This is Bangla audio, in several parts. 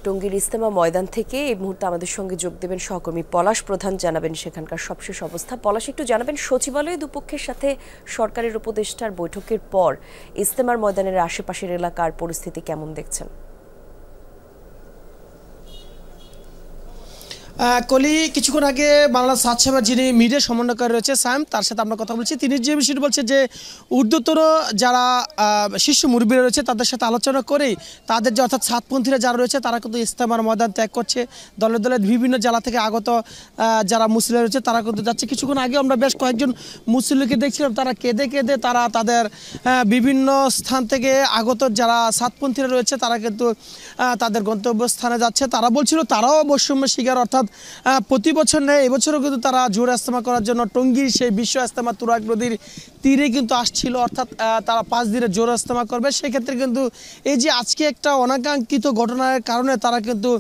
টঙ্গীর ইজতেমা ময়দান থেকে এই মুহূর্তে আমাদের সঙ্গে যোগ দেবেন সহকর্মী পলাশ প্রধান, জানাবেন সেখানকার সবশেষ অবস্থা। পলাশ, একটু জানাবেন সচিবালয়ে দুপক্ষের সাথে সরকারের উপদেষ্টার বৈঠকের পর ইজতেমার ময়দানের আশেপাশের এলাকার পরিস্থিতি কেমন দেখছেন? কলি কিছুক্ষণ আগে বাংলা স্বাস্থ্যসেবার যিনি মিডিয়া সমন্বয়কারী রয়েছে সায়েম, তার সাথে আমরা কথা বলছি। তিনি যে বিষয়টি বলছে যে ঊর্ধ্বতর যারা শীর্ষ মুরব্বীরা রয়েছে তাদের সাথে আলোচনা করেই তাদের যে অর্থাৎ সাতপন্থীরা যারা রয়েছে তারা কিন্তু ইজতেমার ময়দান ত্যাগ করছে। দলে দলে বিভিন্ন জেলা থেকে আগত যারা মুসলিম রয়েছে তারা কিন্তু যাচ্ছে। কিছুক্ষণ আগে আমরা বেশ কয়েকজন মুসলিমকে দেখছিলাম, তারা কেঁদে কেঁদে তারা তাদের বিভিন্ন স্থান থেকে আগত যারা সাতপন্থীরা রয়েছে তারা কিন্তু তাদের গন্তব্যস্থানে যাচ্ছে। তারা বলছিল তারাও বৈষম্য শিকার, অর্থাৎ প্রতি বছর নেয় এবছরও কিন্তু তারা জোড়া ইজতেমা করার জন্য টঙ্গীর সেই বিশ্ব ইজতেমা তুরাগ নদীর তীরে কিন্তু আসছিল, অর্থাৎ তারা 5 দিনের জোড়া ইজতেমা করবে। সেক্ষেত্রে কিন্তু এই যে আজকে একটা অনাকাঙ্ক্ষিত ঘটনার কারণে তারা কিন্তু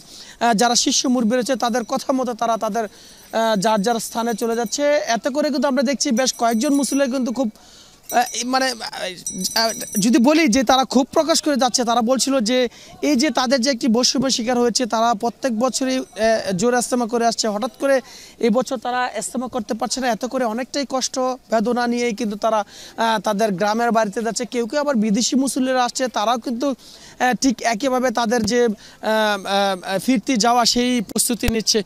যারা শীর্ষ মুরব্বী রয়েছে তাদের কথা মতো তারা তাদের যার যার স্থানে চলে যাচ্ছে। এতে করে কিন্তু আমরা দেখছি বেশ কয়েকজন মুসলিম কিন্তু খুব মানে যদি বলি যে তারা খুব প্রকাশ করে যাচ্ছে। তারা বলছিল যে এই যে তাদের যে একটি বৈষম্য শিকার হয়েছে, তারা প্রত্যেক বছরই জোর ইজতেমা করে আসছে, হঠাৎ করে এই বছর তারা ইজতেমা করতে পারছে না। এত করে অনেকটাই কষ্ট বেদনা নিয়েই কিন্তু তারা তাদের গ্রামের বাড়িতে যাচ্ছে। কেউ কেউ আবার বিদেশি মুসল্লিরা আসছে, তারাও কিন্তু ঠিক একইভাবে তাদের যে ফিরতি যাওয়া সেই প্রস্তুতি নিচ্ছে।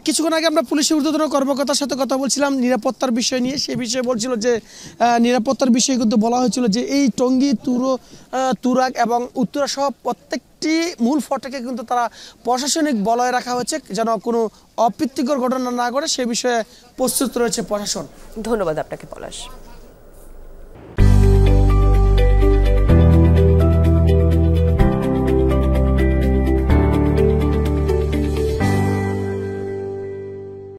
কিছুক্ষণ আগে আমরা পুলিশের ঊর্ধ্বতন কর্মকর্তার সাথে কথা বলছিলাম নিরাপত্তার বিষয় নিয়ে। সেই বিষয়ে বলছিল যে নিরাপত্তার বিষয়ে কিন্তু বলা হয়েছিল যে এই টঙ্গী তুরাগ এবং উত্তরা সহ প্রত্যেকটি মূল ফটকে কিন্তু তারা প্রশাসনিক বলয় রাখা হয়েছে যেন কোনো অপ্রীতিকর ঘটনা না ঘটে, সে বিষয়ে প্রস্তুত রয়েছে প্রশাসন। ধন্যবাদ আপনাকে পলাশ।